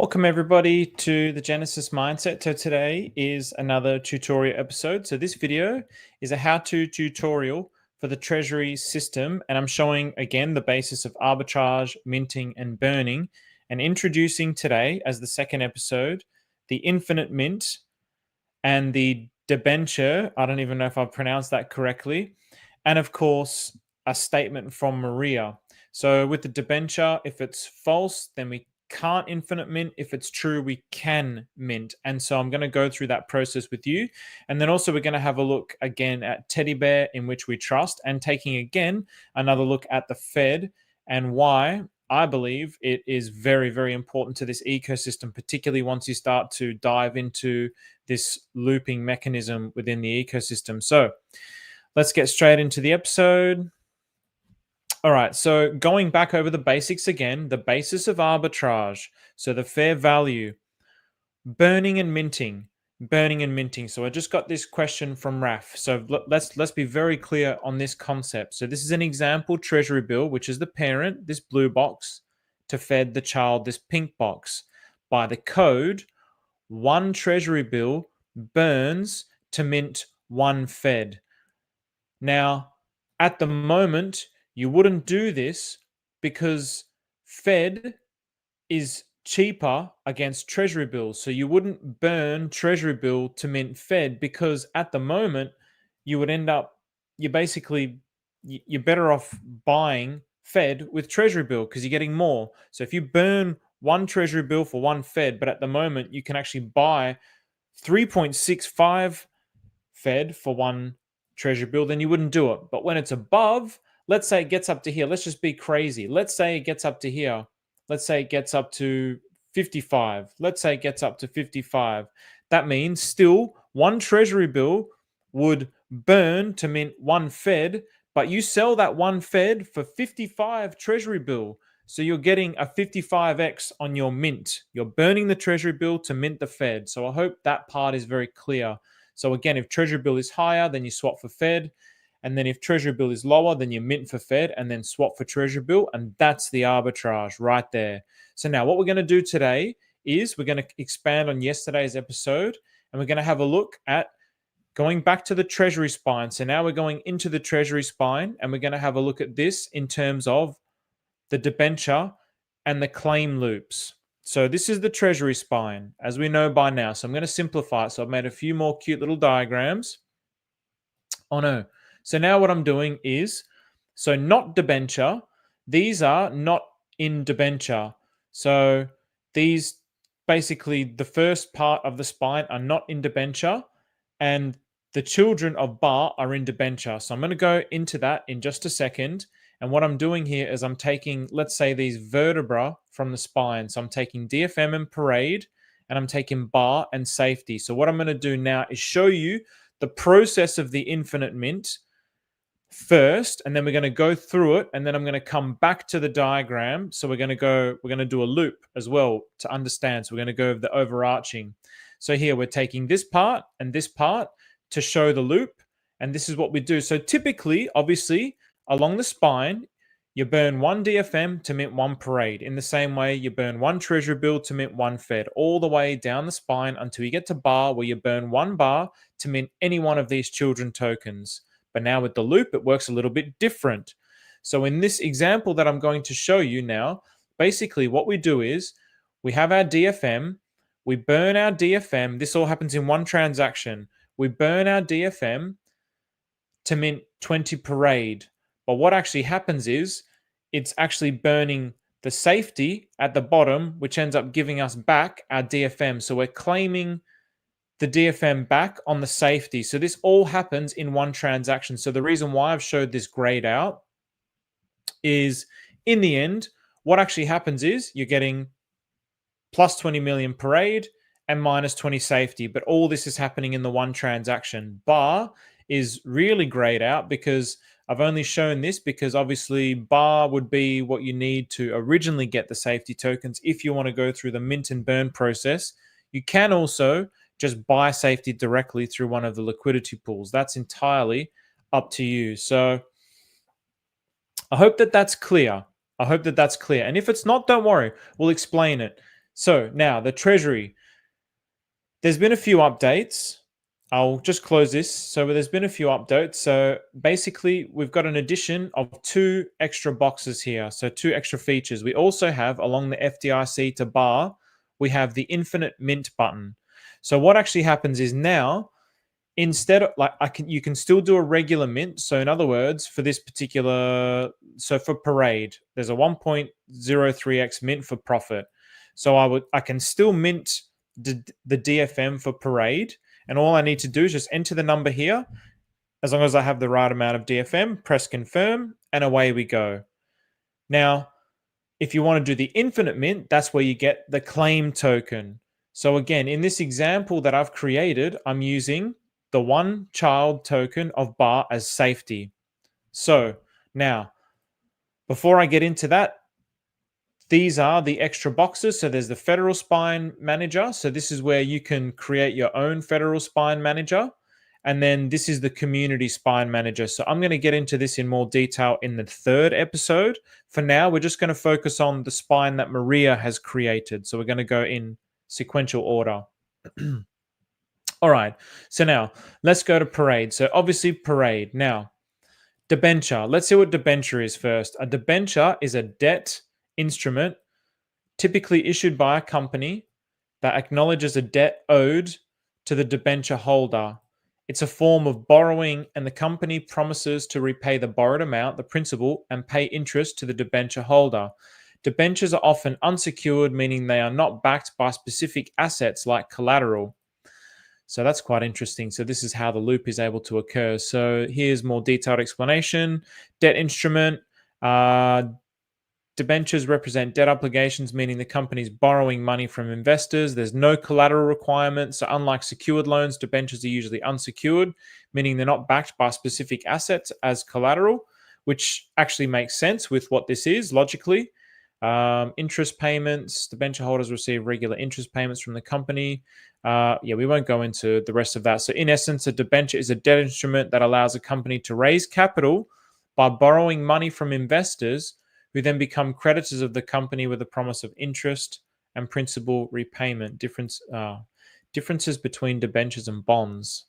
Welcome everybody to the Genesis Mindset. So today is another tutorial episode. So this video is a how-to tutorial for the Treasury system, and I'm showing again the basis of arbitrage, minting, and burning, and introducing today as the second episode the infinite mint and the debenture. I don't even know if I've pronounced that correctly, and of course a statement from Maria. So with the debenture, if it's false, then we can't infinite mint. If it's true, we can mint. And so I'm going to go through that process with you. And then also we're going to have a look again at teddy bear, in which we trust, and taking again another look at the Fed and why I believe it is very, very important to this ecosystem, particularly once you start to dive into this looping mechanism within the ecosystem. So let's get straight into the episode. All right, so going back over the basics again, the basis of arbitrage, so the fair value, burning and minting. So I just got this question from Raf. So let's be very clear on this concept. So this is an example treasury bill, which is the parent, this blue box, to Fed the child, this pink box. By the code, one treasury bill burns to mint one Fed. Now, at the moment, you wouldn't do this because Fed is cheaper against treasury bills. So you wouldn't burn treasury bill to mint Fed, because at the moment you would end up, you're better off buying Fed with treasury bill because you're getting more. So if you burn one treasury bill for one Fed, but at the moment you can actually buy 3.65 Fed for one treasury bill, then you wouldn't do it. But when it's above, let's say it gets up to here. Let's just be crazy. Let's say it gets up to here. Let's say it gets up to 55. Let's say it gets up to 55. That means still one treasury bill would burn to mint one Fed, but you sell that one Fed for 55 treasury bill. So you're getting a 55x on your mint. You're burning the treasury bill to mint the Fed. So I hope that part is very clear. So again, if treasury bill is higher, then you swap for Fed. And then if treasury bill is lower, then you mint for Fed and then swap for treasury bill. And that's the arbitrage right there. So now what we're going to do today is we're going to expand on yesterday's episode, and we're going to have a look at going back to the treasury spine. So now we're going into the treasury spine, and we're going to have a look at this in terms of the debenture and the claim loops. So this is the treasury spine, as we know by now. So I'm going to simplify it. So I've made a few more cute little diagrams. Oh no. So now what I'm doing is, so not debenture, these are not in debenture. So these, basically the first part of the spine are not in debenture, and the children of bar are in debenture. So I'm going to go into that in just a second. And what I'm doing here is I'm taking, let's say, these vertebra from the spine. So I'm taking DFM and parade, and I'm taking bar and safety. So what I'm going to do now is show you the process of the infinite mint first, and then we're going to go through it, and then I'm going to come back to the diagram. So we're going to do a loop as well to understand. So we're going to go over the overarching. So here we're taking this part and this part to show the loop, and this is what we do. So typically, obviously, along the spine, you burn one DFM to mint one parade. In the same way, you burn one treasury bill to mint one Fed, all the way down the spine until you get to bar, where you burn one bar to mint any one of these children tokens. But now with the loop, it works a little bit different. So in this example that I'm going to show you now, basically what we do is we have our DFM, we burn our DFM. This all happens in one transaction. We burn our DFM to mint 20 parade. But what actually happens is it's actually burning the safety at the bottom, which ends up giving us back our DFM. So we're claiming the DFM back on the safety. So this all happens in one transaction. So the reason why I've showed this grayed out is, in the end, what actually happens is you're getting plus 20 million parade and minus 20 safety. But all this is happening in the one transaction. Bar is really grayed out because I've only shown this because obviously bar would be what you need to originally get the safety tokens. If you want to go through the mint and burn process, you can also just buy safety directly through one of the liquidity pools. That's entirely up to you. So I hope that that's clear. And if it's not, don't worry, we'll explain it. So now the Treasury. There's been a few updates. I'll just close this. So there's been a few updates. So basically, we've got an addition of 2 extra boxes here. So 2 extra features. We also have, along the FDIC to bar, we have the infinite mint button. So what actually happens is now, instead of you can still do a regular mint. So in other words, for this particular, so for Parade, there's a 1.03x mint for profit. So I can still mint the DFM for Parade, and all I need to do is just enter the number here. As long as I have the right amount of DFM, press confirm, and away we go. Now, if you want to do the infinite mint, that's where you get the claim token. So again, in this example that I've created, I'm using the one child token of bar as safety. So now, before I get into that, these are the extra boxes. So there's the Federal Spine Manager. So this is where you can create your own Federal Spine Manager. And then this is the Community Spine Manager. So I'm going to get into this in more detail in the 3rd episode. For now, we're just going to focus on the spine that Maria has created. So we're going to go in sequential order. All right. So now let's go to Parade. So obviously Parade. Now, debenture. Let's see what debenture is first. A debenture is a debt instrument typically issued by a company that acknowledges a debt owed to the debenture holder. It's a form of borrowing, and the company promises to repay the borrowed amount, the principal, and pay interest to the debenture holder. Debentures are often unsecured, meaning they are not backed by specific assets like collateral. So that's quite interesting. So this is how the loop is able to occur. So here's more detailed explanation. Debt instrument. Debentures represent debt obligations, meaning the company is borrowing money from investors. There's no collateral requirement. So unlike secured loans, debentures are usually unsecured, meaning they're not backed by specific assets as collateral, which actually makes sense with what this is logically. Interest payments. Debenture holders receive regular interest payments from the company. We won't go into the rest of that. So in essence, a debenture is a debt instrument that allows a company to raise capital by borrowing money from investors who then become creditors of the company with a promise of interest and principal repayment. Differences between debentures and bonds.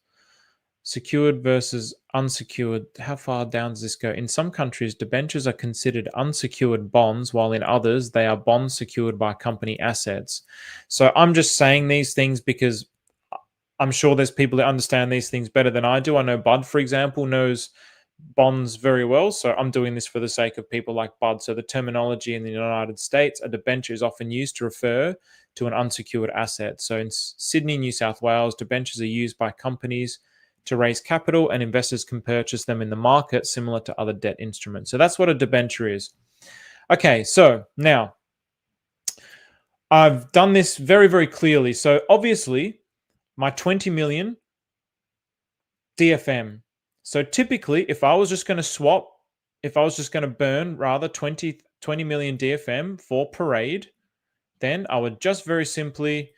Secured versus unsecured. How far down does this go? In some countries, debentures are considered unsecured bonds, while in others, they are bonds secured by company assets. So I'm just saying these things because I'm sure there's people that understand these things better than I do. I know Bud, for example, knows bonds very well. So I'm doing this for the sake of people like Bud. So the terminology in the United States, a debenture is often used to refer to an unsecured asset. So in Sydney, New South Wales, debentures are used by companies to raise capital, and investors can purchase them in the market similar to other debt instruments. So that's what a debenture is. Okay, so now I've done this very, very clearly. So obviously my 20 million DFM. So typically, if I was just going to burn rather 20 million DFM for Parade, then I would just very simply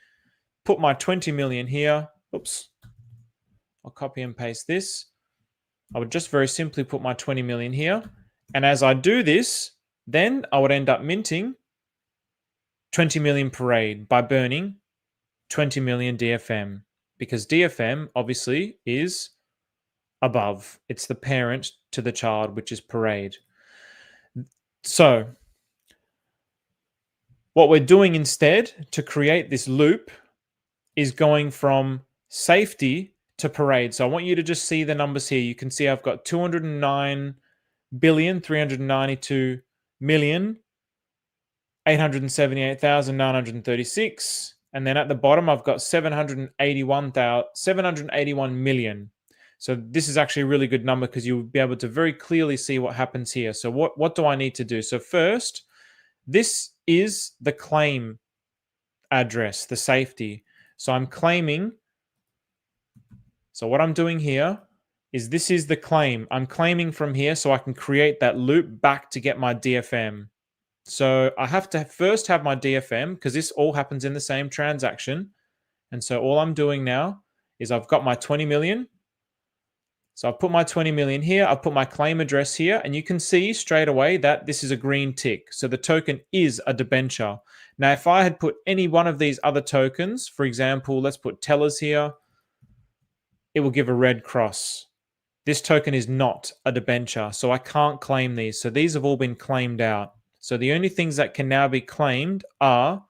put my 20 million here. Oops. I'll copy and paste this. I would just very simply put my 20 million here. And as I do this, then I would end up minting 20 million Parade by burning 20 million DFM, because DFM obviously is above. It's the parent to the child, which is Parade. So what we're doing instead to create this loop is going from safety to Parade. So I want you to just see the numbers here. You can see I've got 209,392,878,936. And then at the bottom, I've got 781 million. So this is actually a really good number because you'll be able to very clearly see what happens here. So what do I need to do? So first, this is the claim address, the safety. So I'm claiming. So what I'm doing here is this is the claim. I'm claiming from here so I can create that loop back to get my DFM. So I have to first have my DFM because this all happens in the same transaction. And so all I'm doing now is I've got my 20 million. So I've put my 20 million here, I've put my claim address here, and you can see straight away that this is a green tick. So the token is a debenture. Now, if I had put any one of these other tokens, for example, let's put tellers here, it will give a red cross. This token is not a debenture, so I can't claim these. So these have all been claimed out. So the only things that can now be claimed are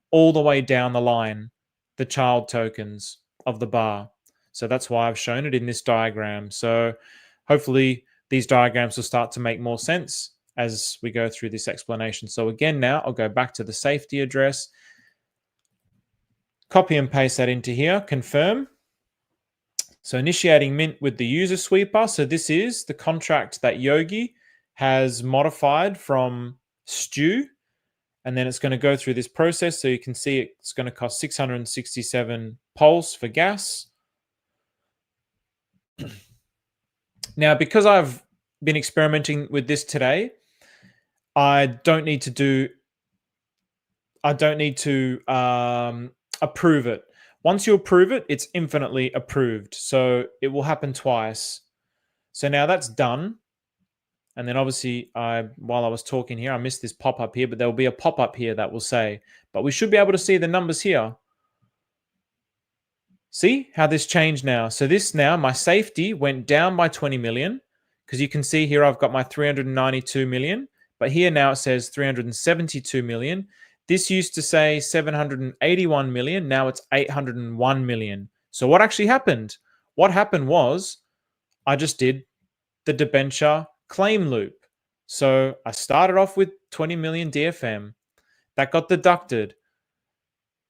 all the way down the line, the child tokens of the bar. So that's why I've shown it in this diagram. So hopefully these diagrams will start to make more sense as we go through this explanation. So again, now I'll go back to the safety address, copy and paste that into here, confirm. So initiating mint with the user sweeper. So this is the contract that Yogi has modified from Stew. And then it's going to go through this process. So you can see it's going to cost 667 pulse for gas. Now, because I've been experimenting with this today, I don't need to approve it. Once you approve it, it's infinitely approved. So it will happen twice. So now that's done. And then obviously, while I was talking here, I missed this pop-up here, but there will be a pop-up here that will say, but we should be able to see the numbers here. See how this changed now? So this now, my safety went down by 20 million, because you can see here I've got my 392 million, but here now it says 372 million. This used to say 781 million. Now it's 801 million. So what actually happened? What happened was I just did the debenture claim loop. So I started off with 20 million DFM. That got deducted.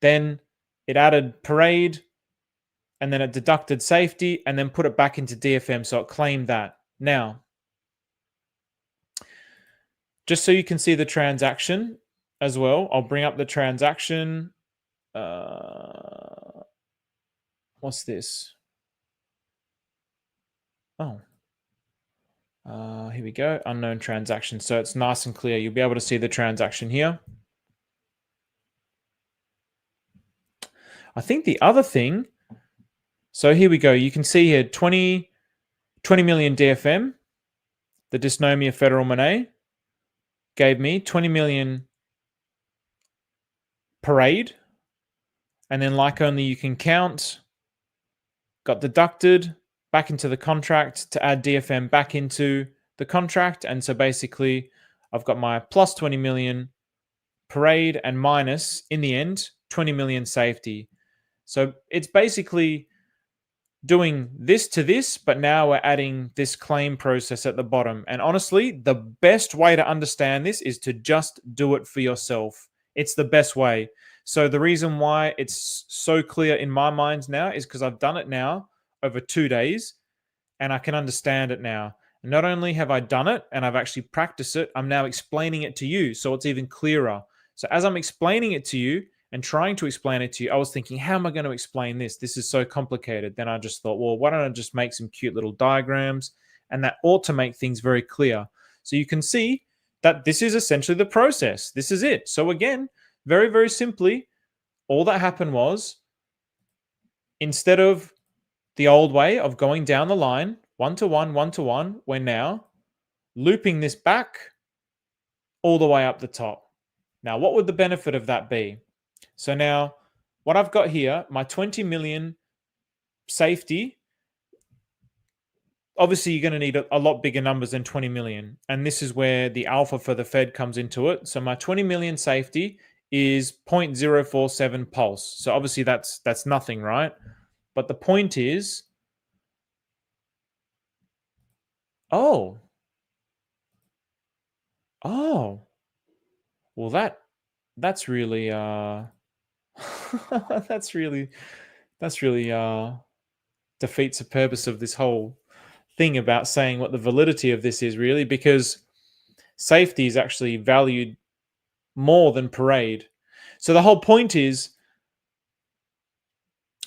Then it added parade, and then it deducted safety, and then put it back into DFM. So it claimed that. Now, just so you can see the transaction as well, I'll bring up the transaction. What's this? Oh, here we go. Unknown transaction. So it's nice and clear. You'll be able to see the transaction here. I think the other thing, so here we go. You can see here 20 million DFM. The Dysnomia Federal Monet gave me 20 million parade. And then like only you can count, got deducted back into the contract to add DFM back into the contract. And so basically I've got my plus 20 million parade and minus, in the end, 20 million safety. So it's basically doing this to this, but now we're adding this claim process at the bottom. And honestly, the best way to understand this is to just do it for yourself. It's the best way. So the reason why it's so clear in my mind now is because I've done it now over 2 days and I can understand it now. And not only have I done it and I've actually practiced it, I'm now explaining it to you. So it's even clearer. So as I'm explaining it to you and trying to explain it to you, I was thinking, how am I going to explain this? This is so complicated. Then I just thought, well, why don't I just make some cute little diagrams? And that ought to make things very clear. So you can see that this is essentially the process. This is it. So again, very, very simply, all that happened was, instead of the old way of going down the line, 1 to 1, 1 to 1, we're now looping this back all the way up the top. Now, what would the benefit of that be? So now what I've got here, my 20 million safety, obviously you're going to need a lot bigger numbers than 20 million. And this is where the alpha for the Fed comes into it. So my 20 million safety is 0.047 pulse. So obviously that's nothing, right? But the point is, oh, well that's really that's really defeats the purpose of this whole thing about saying what the validity of this is, really, because safety is actually valued more than parade. So the whole point is,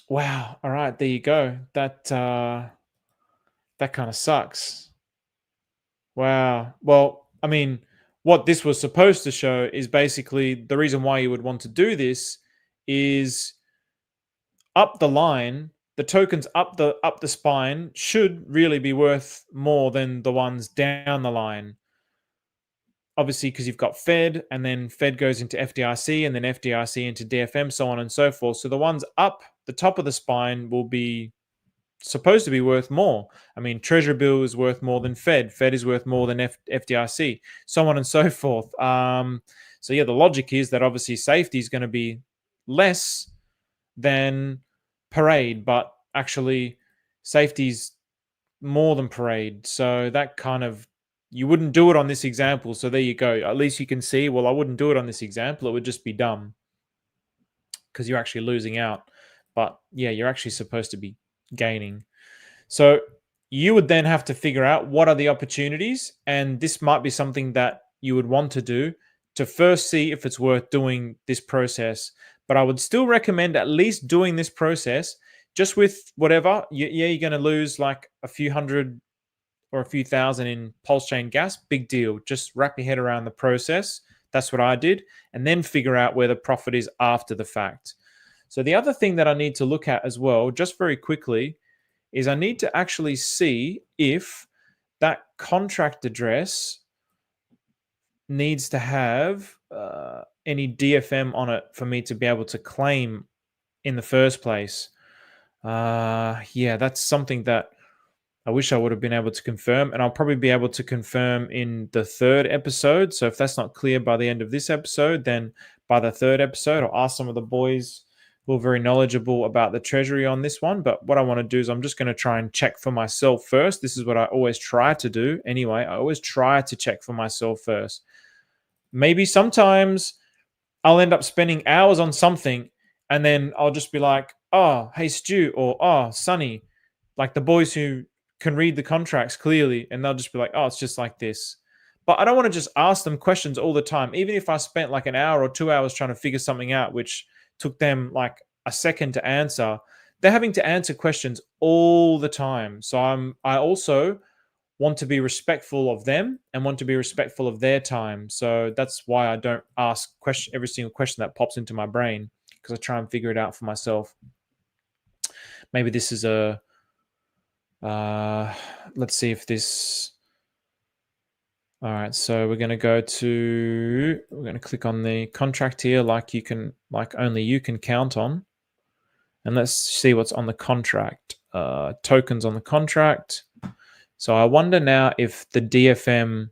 wow, all right, there you go. That kind of sucks. Wow. Well, I mean, what this was supposed to show is basically the reason why you would want to do this is up the line, the tokens up the spine should really be worth more than the ones down the line. Obviously, because you've got Fed, and then Fed goes into FDIC, and then FDIC into DFM, so on and so forth. So the ones up the top of the spine will be supposed to be worth more. I mean, Treasury bill is worth more than Fed. Fed is worth more than FDIC, so on and so forth. So yeah, the logic is that obviously safety is going to be less than parade, but actually safety's more than parade. So that kind of, you wouldn't do it on this example. So there you go. At least you can see, well, I wouldn't do it on this example. It would just be dumb because you're actually losing out. But yeah, you're actually supposed to be gaining. So you would then have to figure out what are the opportunities. And this might be something that you would want to do to first see if it's worth doing this process. But I would still recommend at least doing this process just with whatever. Yeah, you're going to lose like a few hundred or a few thousand in pulse chain gas. Big deal. Just wrap your head around the process. That's what I did. And then figure out where the profit is after the fact. So the other thing that I need to look at as well, just very quickly, is I need to actually see if that contract address needs to have any DFM on it for me to be able to claim in the first place. Yeah, that's something that I wish I would have been able to confirm, and I'll probably be able to confirm in the third episode. So if that's not clear by the end of this episode, then by the third episode, I'll ask some of the boys who are very knowledgeable about the Treasury on this one. But what I want to do is I'm just going to try and check for myself first. This is what I always try to do anyway. I always try to check for myself first. Maybe sometimes I'll end up spending hours on something, and then I'll just be like, oh, hey, Stu, or oh, Sonny, like the boys who can read the contracts clearly, and they'll just be like, oh, it's just like this. But I don't want to just ask them questions all the time. Even if I spent like an hour or 2 hours trying to figure something out, which took them like a second to answer, they're having to answer questions all the time. So I also want to be respectful of them and want to be respectful of their time. So that's why I don't ask every single question that pops into my brain, because I try and figure it out for myself. Maybe this is a let's see if this. All right, so we're going to click on the contract here, like only you can count on, and let's see what's on the contract. Tokens on the contract. So I wonder now if the DFM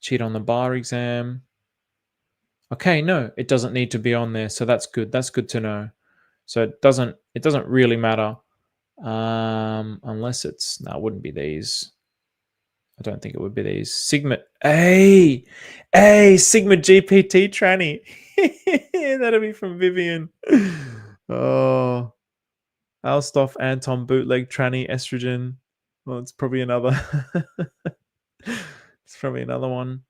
cheat on the bar exam. Okay, no, it doesn't need to be on there, so that's good. That's good to know. So it doesn't really matter. Unless it's, no, it wouldn't be these. I don't think it would be these. Sigma, Sigma GPT tranny. That'll be from Vivian. Oh, Alstoff, Anton, bootleg, tranny, estrogen. Well, it's probably another. It's probably another one.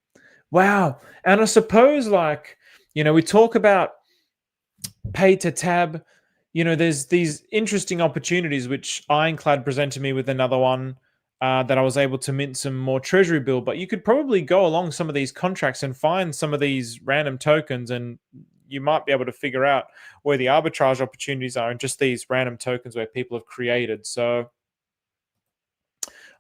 Wow. And I suppose, like, we talk about pay to tab. There's these interesting opportunities, which Ironclad presented me with another one that I was able to mint some more Treasury bill. But you could probably go along some of these contracts and find some of these random tokens, and you might be able to figure out where the arbitrage opportunities are in just these random tokens where people have created. So,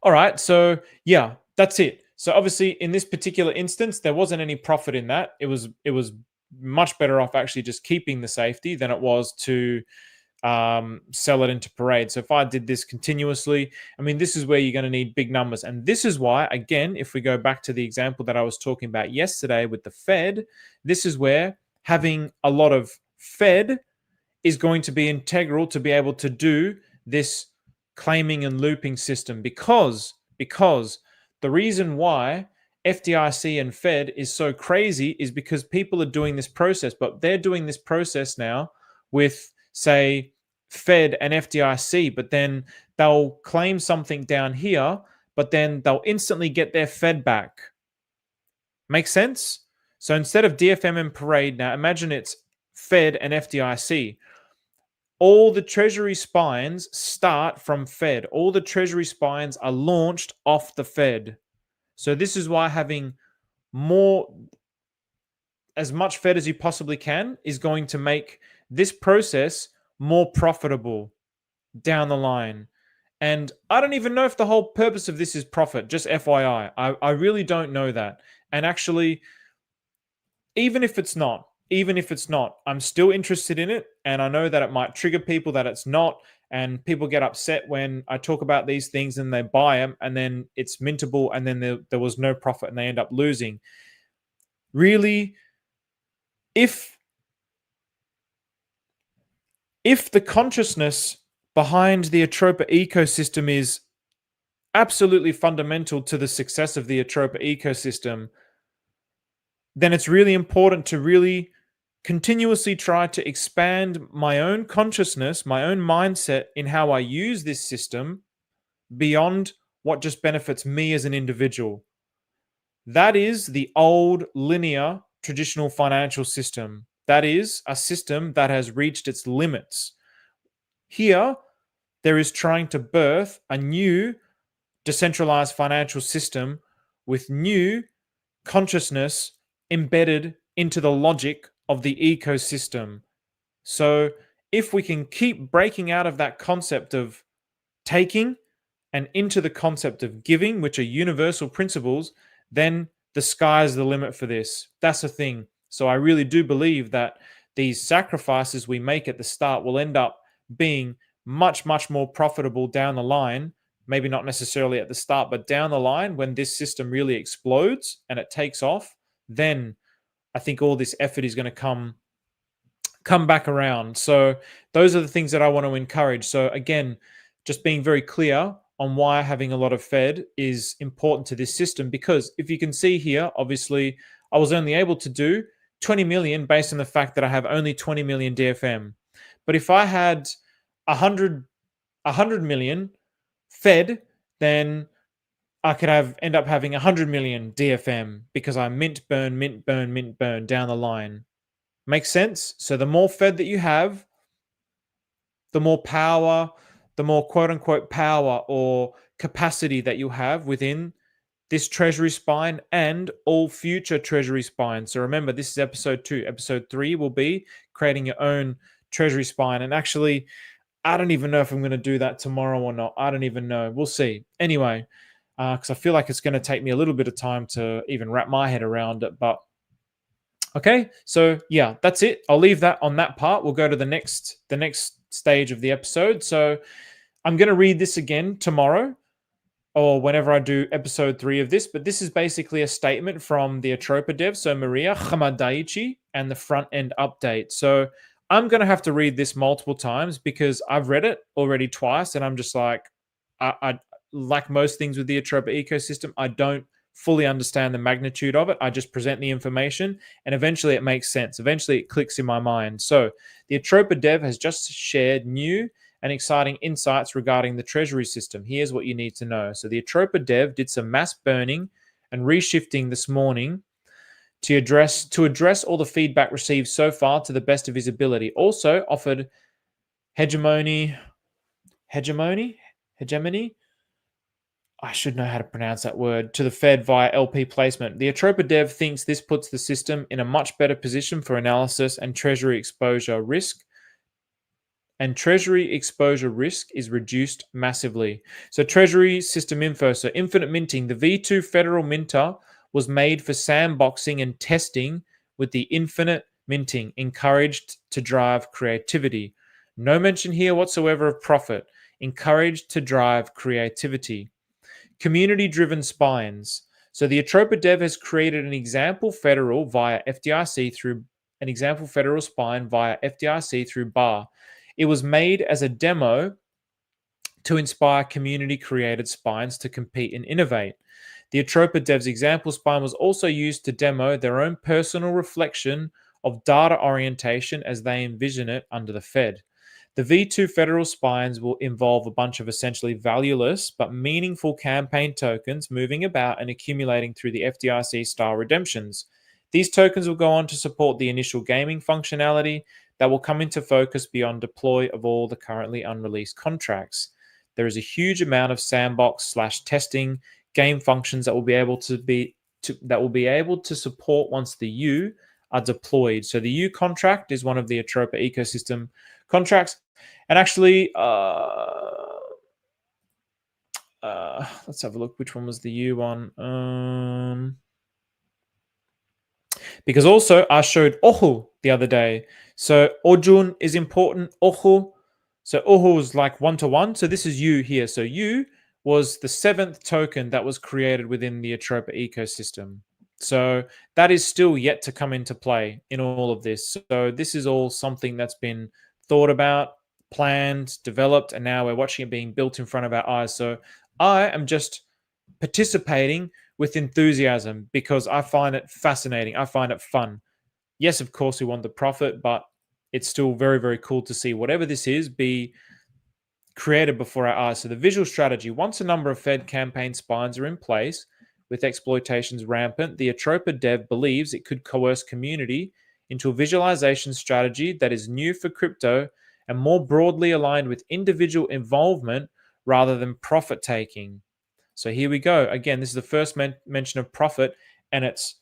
all right. So, yeah, that's it. So obviously in this particular instance, there wasn't any profit in that. It was much better off actually just keeping the safety than it was to sell it into parade. So if I did this continuously, I mean, this is where you're going to need big numbers. And this is why, again, if we go back to the example that I was talking about yesterday with the Fed, this is where having a lot of Fed is going to be integral to be able to do this claiming and looping system, because the reason why FDIC and Fed is so crazy is because people are doing this process, but they're doing this process now with, say, Fed and FDIC, but then they'll claim something down here, but then they'll instantly get their Fed back. Make sense? So instead of DFM and parade, now imagine it's Fed and FDIC. All the Treasury spines start from Fed. All the Treasury spines are launched off the Fed. So this is why having as much Fed as you possibly can is going to make this process more profitable down the line. And I don't even know if the whole purpose of this is profit, just FYI. I really don't know that. And actually, even if it's not, I'm still interested in it. And I know that it might trigger people that it's not. And people get upset when I talk about these things and they buy them and then it's mintable and then there was no profit and they end up losing. Really, if the consciousness behind the ATROPA ecosystem is absolutely fundamental to the success of the ATROPA ecosystem, then it's really important to really continuously try to expand my own consciousness, my own mindset in how I use this system beyond what just benefits me as an individual. That is the old linear traditional financial system. That is a system that has reached its limits. Here, there is trying to birth a new decentralized financial system with new consciousness embedded into the logic of the ecosystem. So if we can keep breaking out of that concept of taking and into the concept of giving, which are universal principles, then the sky's the limit for this. That's the thing. So I really do believe that these sacrifices we make at the start will end up being much, much more profitable down the line. Maybe not necessarily at the start, but down the line when this system really explodes and it takes off, then I think all this effort is going to come back around. So those are the things that I want to encourage. So again, just being very clear on why having a lot of Fed is important to this system, because if you can see here, obviously I was only able to do 20 million based on the fact that I have only 20 million DFM. But if I had 100 million Fed, then I could end up having 100 million DFM because I mint burn down the line. Makes sense? So the more Fed that you have, the more power, the more quote unquote power or capacity that you have within this treasury spine and all future treasury spines. So remember, this is episode 2. Episode 3 will be creating your own treasury spine. And actually, I don't even know if I'm going to do that tomorrow or not. I don't even know. We'll see. Anyway, because I feel like it's going to take me a little bit of time to even wrap my head around it. But okay, so yeah, that's it. I'll leave that on that part. We'll go to the next stage of the episode. So I'm going to read this again tomorrow or whenever I do episode 3 of this, but this is basically a statement from the ATROPA dev, so Maria Hamadaichi, and the front end update. So I'm going to have to read this multiple times because I've read it already twice, and I'm just like, I like most things with the ATROPA ecosystem, I don't fully understand the magnitude of it. I just present the information, and eventually it makes sense. Eventually it clicks in my mind. So the ATROPA dev has just shared new and exciting insights regarding the Treasury system. Here's what you need to know. So the ATROPA dev did some mass burning and reshifting this morning to address all the feedback received so far to the best of his ability. Also offered hegemony. I should know how to pronounce that word, to the Fed via LP placement. The ATROPA dev thinks this puts the system in a much better position for analysis and Treasury exposure risk. And Treasury exposure risk is reduced massively. So Treasury system info. So infinite minting. The V2 federal minter was made for sandboxing and testing with the infinite minting, encouraged to drive creativity. No mention here whatsoever of profit. Encouraged to drive creativity. Community-driven spines. So the ATROPA dev has created an example federal via FDIC through an example federal spine via FDIC through BAR. It was made as a demo to inspire community-created spines to compete and innovate. The ATROPA dev's example spine was also used to demo their own personal reflection of data orientation as they envision it under the Fed. The V2 federal spines will involve a bunch of essentially valueless but meaningful campaign tokens moving about and accumulating through the FDIC-style redemptions. These tokens will go on to support the initial gaming functionality that will come into focus beyond deploy of all the currently unreleased contracts. There is a huge amount of sandbox/testing game functions that will be able to support once the U are deployed. So the U contract is one of the ATROPA ecosystem contracts. And actually, let's have a look. Which one was the U one? Because also I showed Ohu the other day. So Ojun is important. Ohu. So Ohu is like 1-to-1. So this is U here. So U was the 7th token that was created within the ATROPA ecosystem. So that is still yet to come into play in all of this. So this is all something that's been thought about, planned, developed, and now we're watching it being built in front of our eyes. So I am just participating with enthusiasm because I find it fascinating. I find it fun. Yes, of course, we want the profit, but it's still very, very cool to see whatever this is be created before our eyes. So the visual strategy, once a number of Fed campaign spines are in place with exploitations rampant, the ATROPA dev believes it could coerce community into a visualization strategy that is new for crypto and more broadly aligned with individual involvement rather than profit taking. So here we go. Again, this is the first mention of profit, and it's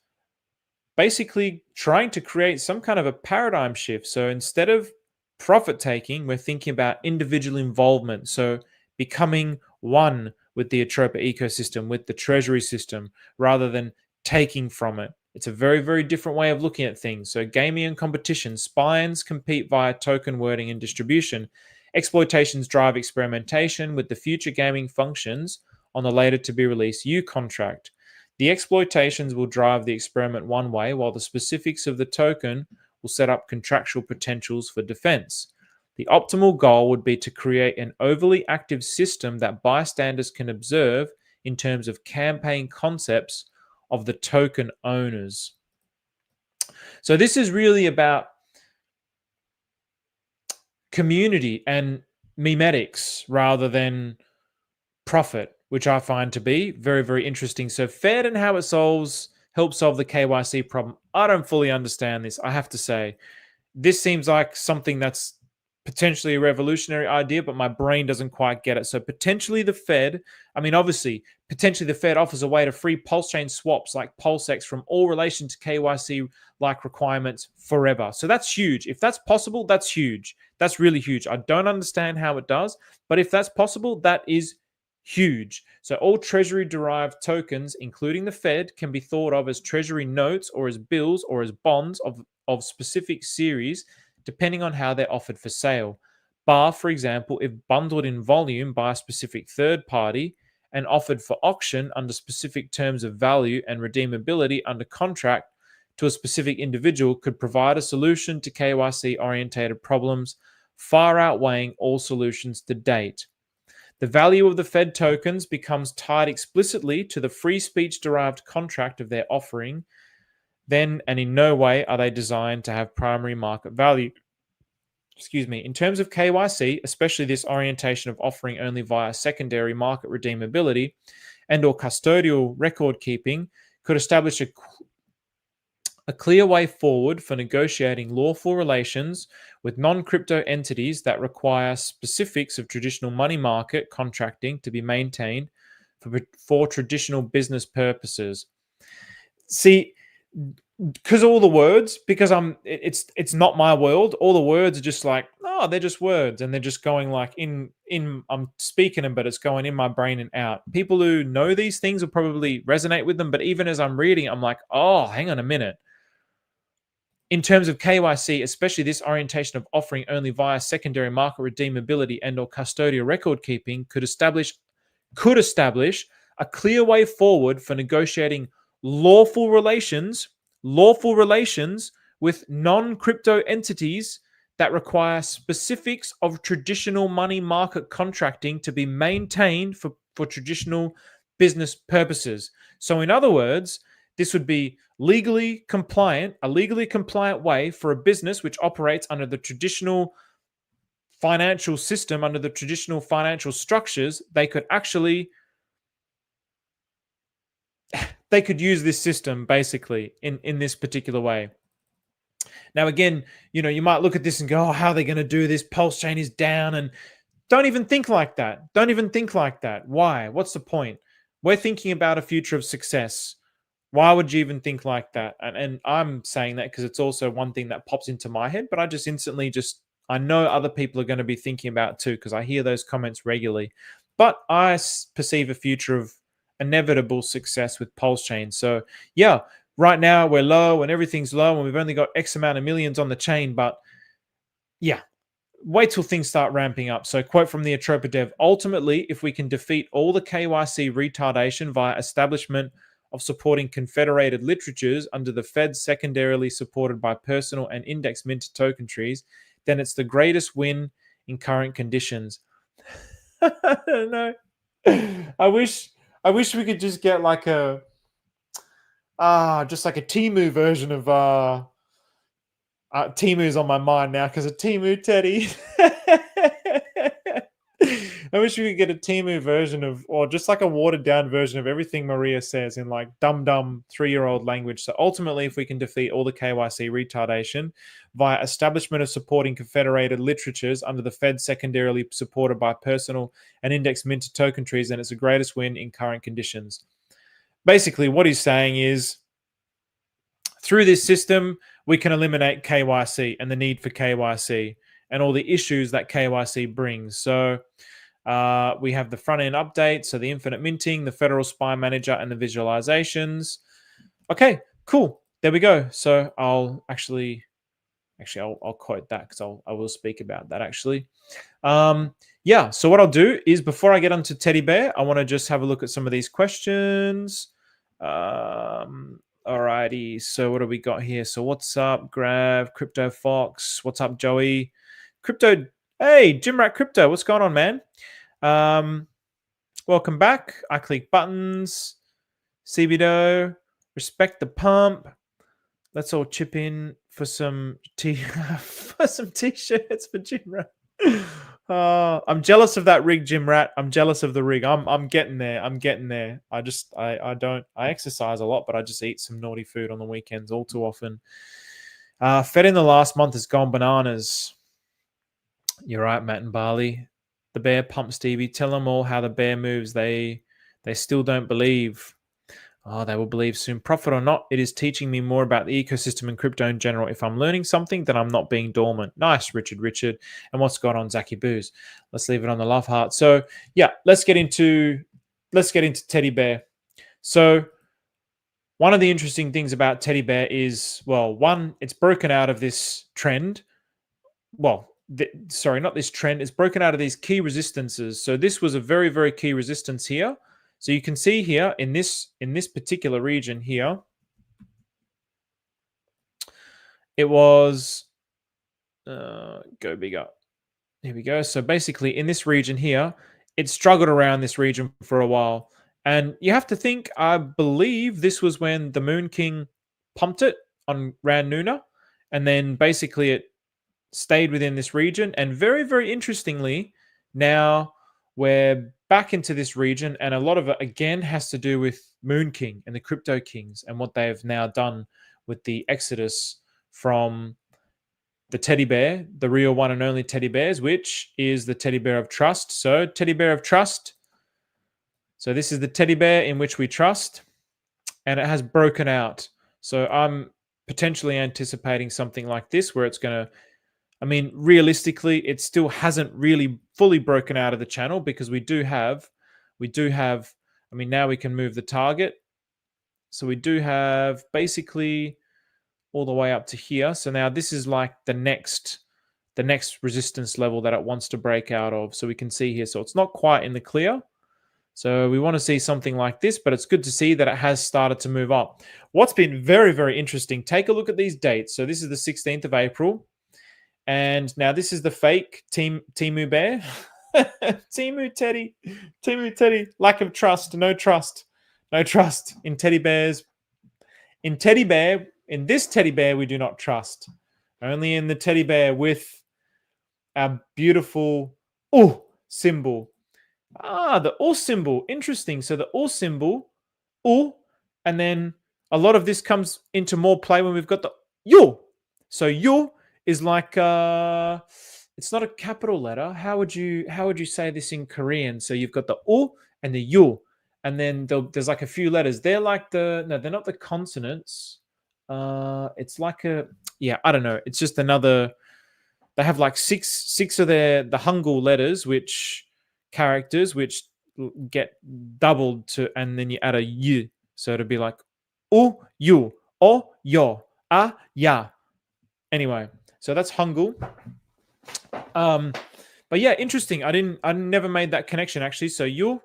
basically trying to create some kind of a paradigm shift. So instead of profit taking, we're thinking about individual involvement. So becoming one with the ATROPA ecosystem, with the Treasury system, rather than taking from it. It's a very, very different way of looking at things. So gaming and competition, spines compete via token wording and distribution. Exploitations drive experimentation with the future gaming functions on the later to be released U contract. The exploitations will drive the experiment one way, while the specifics of the token will set up contractual potentials for defense. The optimal goal would be to create an overly active system that bystanders can observe in terms of campaign concepts of the token owners. So this is really about community and memetics rather than profit, which I find to be very, very interesting. So Fed and how it helps solve the KYC problem. I don't fully understand this, I have to say. This seems like something that's potentially a revolutionary idea, but my brain doesn't quite get it. So potentially the Fed, obviously, potentially the Fed offers a way to free pulse chain swaps like PulseX from all relation to KYC-like requirements forever. So that's huge. If that's possible, that's huge. That's really huge. I don't understand how it does, but if that's possible, that is huge. So all Treasury-derived tokens, including the Fed, can be thought of as Treasury notes or as bills or as bonds of specific series, depending on how they're offered for sale. Bar, for example, if bundled in volume by a specific third party and offered for auction under specific terms of value and redeemability under contract to a specific individual, could provide a solution to KYC-orientated problems, far outweighing all solutions to date. The value of the Fed tokens becomes tied explicitly to the free speech-derived contract of their offering, then and in no way are they designed to have primary market value. In terms of KYC, especially this orientation of offering only via secondary market redeemability and or custodial record keeping, could establish a clear way forward for negotiating lawful relations with non-crypto entities that require specifics of traditional money market contracting to be maintained for traditional business purposes. See, because all the words, because it's not my world, all the words are just like, oh, they're just words, and they're just going like in I'm speaking them, but it's going in my brain and out. People who know these things will probably resonate with them, but even as I'm reading, I'm like, oh, hang on a minute. In terms of KYC, especially this orientation of offering only via secondary market redeemability and or custodial record keeping could establish a clear way forward for negotiating lawful relations with non-crypto entities that require specifics of traditional money market contracting to be maintained for traditional business purposes. So in other words, this would be a legally compliant way for a business which operates under the traditional financial system, under the traditional financial structures. They could use this system basically in this particular way. Now, again, you might look at this and go, oh, how are they going to do this? Pulse chain is down. And don't even think like that. Why? What's the point? We're thinking about a future of success. Why would you even think like that? And I'm saying that because it's also one thing that pops into my head, but I just instantly I know other people are going to be thinking about it too because I hear those comments regularly. But I perceive a future of inevitable success with Pulse Chain. So yeah, right now we're low and everything's low and we've only got X amount of millions on the chain, but yeah, wait till things start ramping up. So, quote from the ATROPA dev: ultimately, if we can defeat all the KYC retardation via establishment of supporting confederated literatures under the Fed, secondarily supported by personal and index minted token trees, then it's the greatest win in current conditions. No, I wish we could just get like just like a Timu version of Timu's on my mind now because of Timu Teddy. I wish we could get a Timu version of, or just like a watered down version of everything Maria says in like dumb 3-year-old language. So ultimately, if we can defeat all the KYC retardation via establishment of supporting confederated literatures under the Fed, secondarily supported by personal and index minted token trees, then it's the greatest win in current conditions. Basically, what he's saying is, through this system, we can eliminate KYC and the need for KYC and all the issues that KYC brings. So we have the front end update, so the infinite minting, the federal spy manager, and the visualizations. Okay, cool. There we go. So I'll I'll quote that because I will speak about that actually. Yeah. So what I'll do is, before I get onto Teddy Bear, I want to just have a look at some of these questions. Alrighty. So what do we got here? So what's up, Grav, Crypto Fox? What's up, Joey? Crypto. Hey, Jim Rat Crypto. What's going on, man? Welcome back. I click buttons. CBDO. Respect the pump. Let's all chip in for some for some t-shirts for Jim Rat. I'm jealous of that rig, Jim Rat. I'm jealous of the rig. I'm getting there. I'm getting there. I exercise a lot, but I just eat some naughty food on the weekends all too often. Fed in the last month has gone bananas. You're right, Matt and Barley. The bear pump, Stevie. Tell them all how the bear moves. They still don't believe. Oh, they will believe soon. Profit or not, it is teaching me more about the ecosystem and crypto in general. If I'm learning something, then I'm not being dormant. Nice, Richard. And what's going on, Zaki Booze? Let's leave it on the love heart. So yeah, let's get into Teddy Bear. So one of the interesting things about Teddy Bear is, well, one, it's broken out of this trend. Well, sorry, not this trend. It's broken out of these key resistances. So this was a very, very key resistance here. So you can see here in this particular region here, it was go bigger. Here we go. So basically in this region here, it struggled around this region for a while. And you have to think, I believe this was when the Moon King pumped it on Rand Nuna. And then basically it stayed within this region. And very, very interestingly, now we're back into this region. And a lot of it, again, has to do with Moon King and the Crypto Kings and what they have now done with the exodus from the teddy bear, the real one and only teddy bears, which is the teddy bear of trust. So teddy bear of trust. So this is the teddy bear in which we trust, and it has broken out. So I'm potentially anticipating something like this, where it's going to, I mean, realistically, it still hasn't really fully broken out of the channel, because we do have, I mean, now we can move the target. So we do have basically all the way up to here. So now this is like the next resistance level that it wants to break out of. So we can see here. So it's not quite in the clear. So we want to see something like this, but it's good to see that it has started to move up. What's been very, very interesting, take a look at these dates. So this is the 16th of April. And now this is the fake Timu Bear. Timu Teddy. Lack of trust. No trust in teddy bears. In this teddy bear, we do not trust. Only in the teddy bear with our beautiful symbol. The symbol. Interesting. So the symbol, and then a lot of this comes into more play when we've got the yu. So yu is like it's not a capital letter. How would you say this in Korean? So you've got the and the yu, and then there's like a few letters. They're like they're not the consonants. It's like I don't know. It's just another. They have like six of the Hangul letters, which characters, which get doubled to, and then you add a y, so it'd be like u, you, o, yo, a, ya. Anyway, so that's Hangul. But yeah, interesting. I never made that connection actually. So you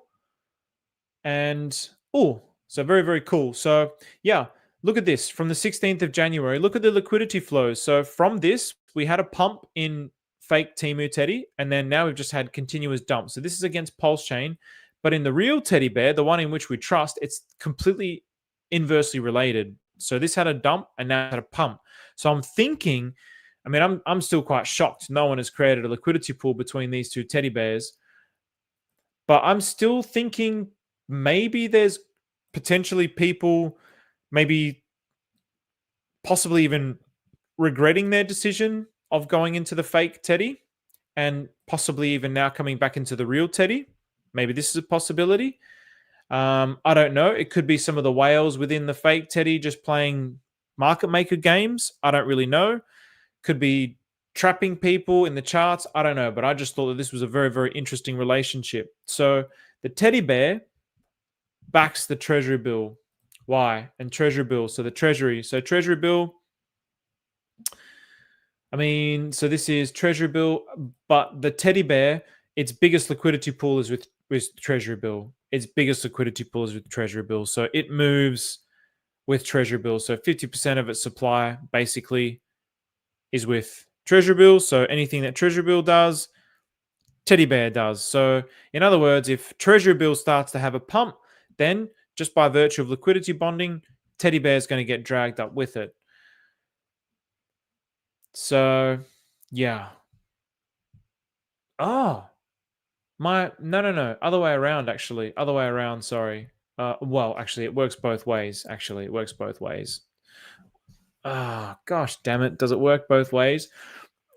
and oh, so very, very cool. So yeah, look at this from the 16th of January. Look at the liquidity flows. So from this, we had a pump in fake Temu Teddy, and then now we've just had continuous dumps. So this is against Pulse Chain, but in the real teddy bear, the one in which we trust, it's completely inversely related. So this had a dump and now had a pump. So I'm thinking, I mean, I'm still quite shocked. No one has created a liquidity pool between these two teddy bears, but I'm still thinking maybe there's potentially people maybe possibly even regretting their decision of going into the fake teddy and possibly even now coming back into the real teddy. Maybe this is a possibility. I don't know. It could be some of the whales within the fake teddy just playing market maker games. I don't really know. Could be trapping people in the charts. I don't know. But I just thought that this was a very, very interesting relationship. So the teddy bear backs the treasury bill. Why? And treasury bill. So the treasury. So treasury bill. I mean, so this is treasury bill, but the teddy bear, its biggest liquidity pool is with treasury bill. Its biggest liquidity pool is with treasury bill. So it moves with treasury bill. So 50% of its supply basically is with treasury bill. So anything that treasury bill does, teddy bear does. So in other words, if treasury bill starts to have a pump, then just by virtue of liquidity bonding, teddy bear is going to get dragged up with it. So yeah. Oh, no. Other way around, actually. Other way around, sorry. Well, actually, it works both ways. Actually, it works both ways. Ah, gosh, damn it. Does it work both ways?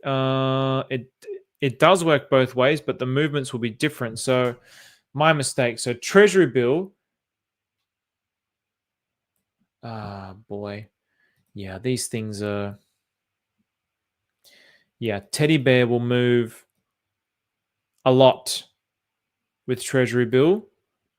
It does work both ways, but the movements will be different. So my mistake. So treasury bill. Ah, boy. Yeah, these things are. Yeah, teddy bear will move a lot with treasury bill,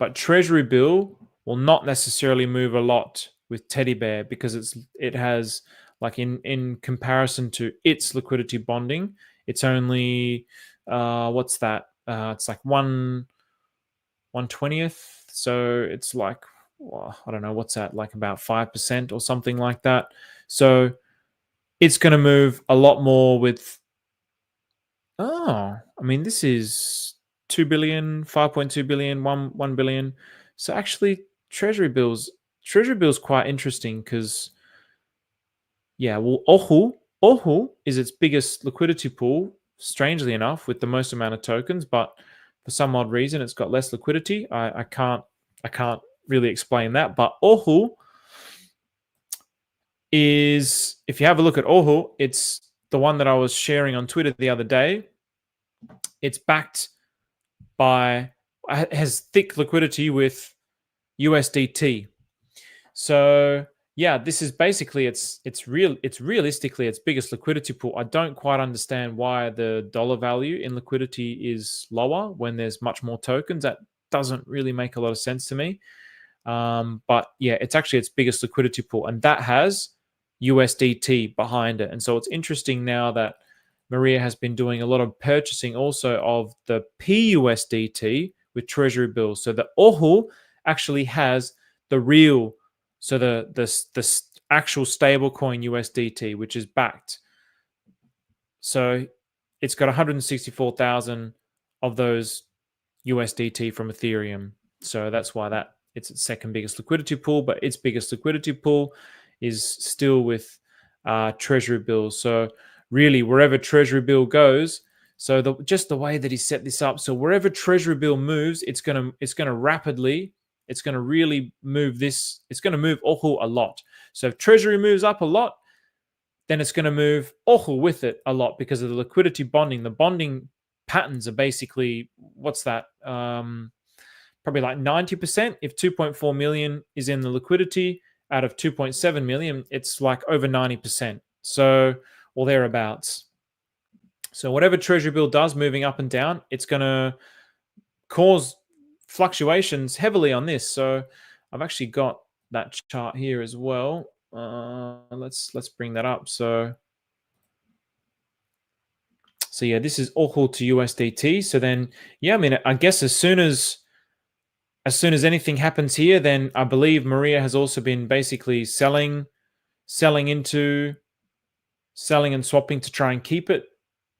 but treasury bill will not necessarily move a lot with teddy bear because it has, like, in comparison to its liquidity bonding, it's only what's that? It's like 1/20th. So it's like, well, I don't know, what's that, like about 5% or something like that. So it's going to move a lot more with. Oh, I mean, this is 2 billion, 5.2 billion, 1 billion. So actually, treasury bills quite interesting because, yeah, well, Ohu is its biggest liquidity pool, strangely enough, with the most amount of tokens, but for some odd reason, it's got less liquidity. I can't really explain that, but Ohu is, if you have a look at Ohu, it's the one that I was sharing on Twitter the other day. It's backed by, has thick liquidity with USDT. So yeah, this is basically it's realistically its biggest liquidity pool. I don't quite understand why the dollar value in liquidity is lower when there's much more tokens. That doesn't really make a lot of sense to me. But yeah, it's actually its biggest liquidity pool, and that has USDT behind it. And so it's interesting now that Maria has been doing a lot of purchasing also of the PUSDT with treasury bills. So the Ohu actually has the real, so the actual stablecoin USDT, which is backed. So it's got 164,000 of those USDT from Ethereum. So that's why it's its second biggest liquidity pool, but its biggest liquidity pool is still with treasury bills. So really, wherever treasury bill goes, so just the way that he set this up, so wherever treasury bill moves, it's gonna rapidly, it's gonna really move this. It's gonna move Ohu a lot. So if treasury moves up a lot, then it's gonna move Ohu with it a lot because of the liquidity bonding. The bonding patterns are basically, what's that? probably like 90%. If 2.4 million is in the liquidity out of 2.7 million, it's like over 90%. So, or thereabouts. So whatever treasury bill does moving up and down, it's going to cause fluctuations heavily on this. So I've actually got that chart here as well. Let's bring that up. So yeah, this is all to USDT. So then, yeah, I mean, I guess as soon as anything happens here, then I believe Maria has also been basically selling and swapping to try and keep it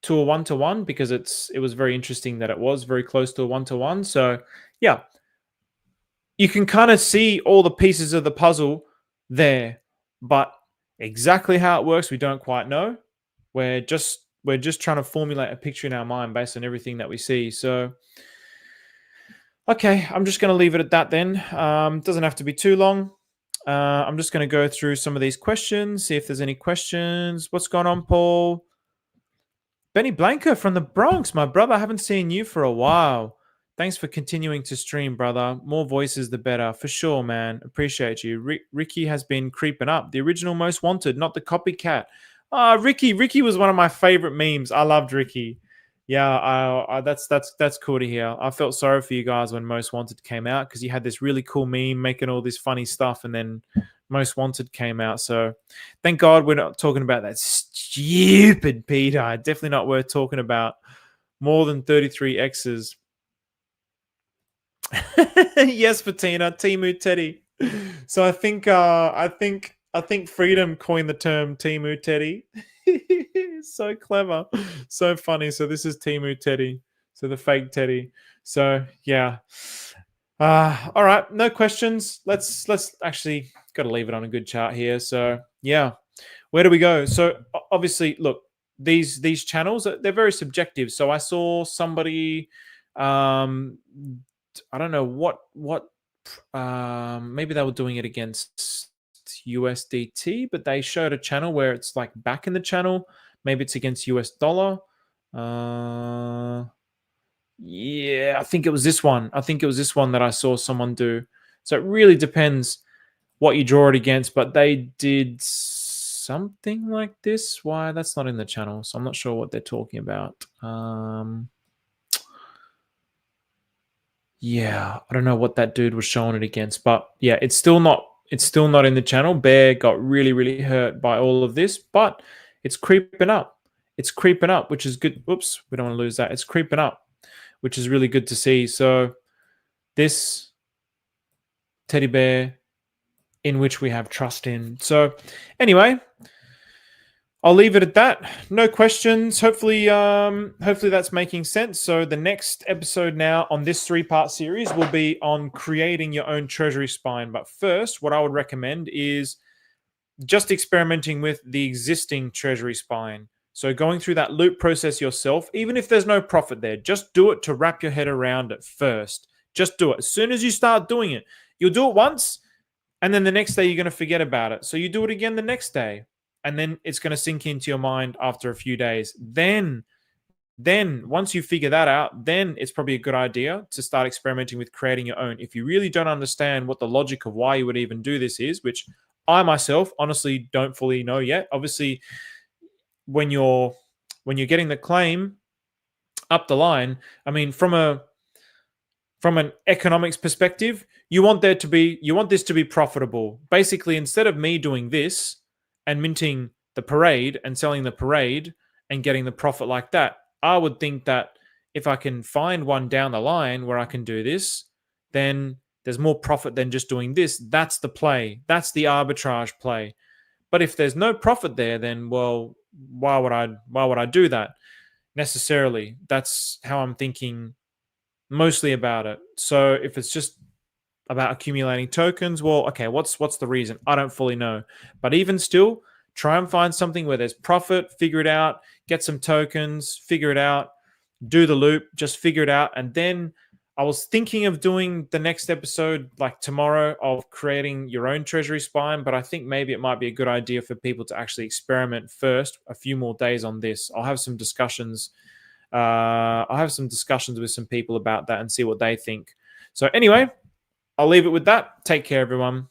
to a 1-to-1, because it was very interesting that it was very close to a 1-to-1. So yeah, you can kind of see all the pieces of the puzzle there, but exactly how it works, we don't quite know. We're just trying to formulate a picture in our mind based on everything that we see. So okay, I'm just going to leave it at that then. Doesn't have to be too long. I'm just going to go through some of these questions, see if there's any questions. What's going on, Paul? Benny Blanco from the Bronx, my brother. I haven't seen you for a while. Thanks for continuing to stream, brother. More voices, the better. For sure, man. Appreciate you. Ricky has been creeping up. The original most wanted, not the copycat. Ricky was one of my favorite memes. I loved Ricky. Yeah, that's cool to hear. I felt sorry for you guys when Most Wanted came out, because you had this really cool meme making all this funny stuff, and then Most Wanted came out. So thank God we're not talking about that stupid Peter. Definitely not worth talking about. More than 33 X's. Yes, Patina, Timu Teddy. So I think Freedom coined the term Timu Teddy. So clever, so funny. So this is Timu Teddy, so the fake Teddy. So yeah, all right, no questions. Let's actually got to leave it on a good chart here. So yeah, where do we go? So obviously, look, these channels, they're very subjective. So I saw somebody, I don't know what maybe they were doing it against USDT, but they showed a channel where it's like back in the channel. Maybe it's against US dollar. Yeah, I think it was this one. That I saw someone do. So it really depends what you draw it against, but they did something like this. Why? That's not in the channel, so I'm not sure what they're talking about. Yeah, I don't know what that dude was showing it against, but yeah, it's still not in the channel. Bear got really hurt by all of this, but it's creeping up. Which is good. Oops, we don't want to lose that. It's creeping up, which is really good to see. So this teddy bear in which we have trust in. So anyway, I'll leave it at that. No questions. Hopefully that's making sense. So the next episode now on this 3-part series will be on creating your own treasury spine. But first, what I would recommend is just experimenting with the existing treasury spine. So going through that loop process yourself, even if there's no profit there, just do it to wrap your head around it first. Just do it. As soon as you start doing it, you'll do it once, and then the next day you're going to forget about it. So you do it again the next day, and then it's going to sink into your mind after a few days. Then once you figure that out, then it's probably a good idea to start experimenting with creating your own. If you really don't understand what the logic of why you would even do this is, which I myself honestly don't fully know yet. Obviously, when you're getting the claim up the line, I mean, from an economics perspective, you want this to be profitable. Basically, instead of me doing this and minting the parade and selling the parade and getting the profit like that, I would think that if I can find one down the line where I can do this, then there's more profit than just doing this. That's the play. That's the arbitrage play. But if there's no profit there, then, well, why would I do that necessarily? That's how I'm thinking mostly about it. So if it's just about accumulating tokens, well, okay, what's the reason? I don't fully know. But even still, try and find something where there's profit, figure it out, get some tokens, figure it out, do the loop, just figure it out. And then I was thinking of doing the next episode like tomorrow of creating your own treasury spine, but I think maybe it might be a good idea for people to actually experiment first a few more days on this. I'll have some discussions with some people about that and see what they think. So anyway, I'll leave it with that. Take care, everyone.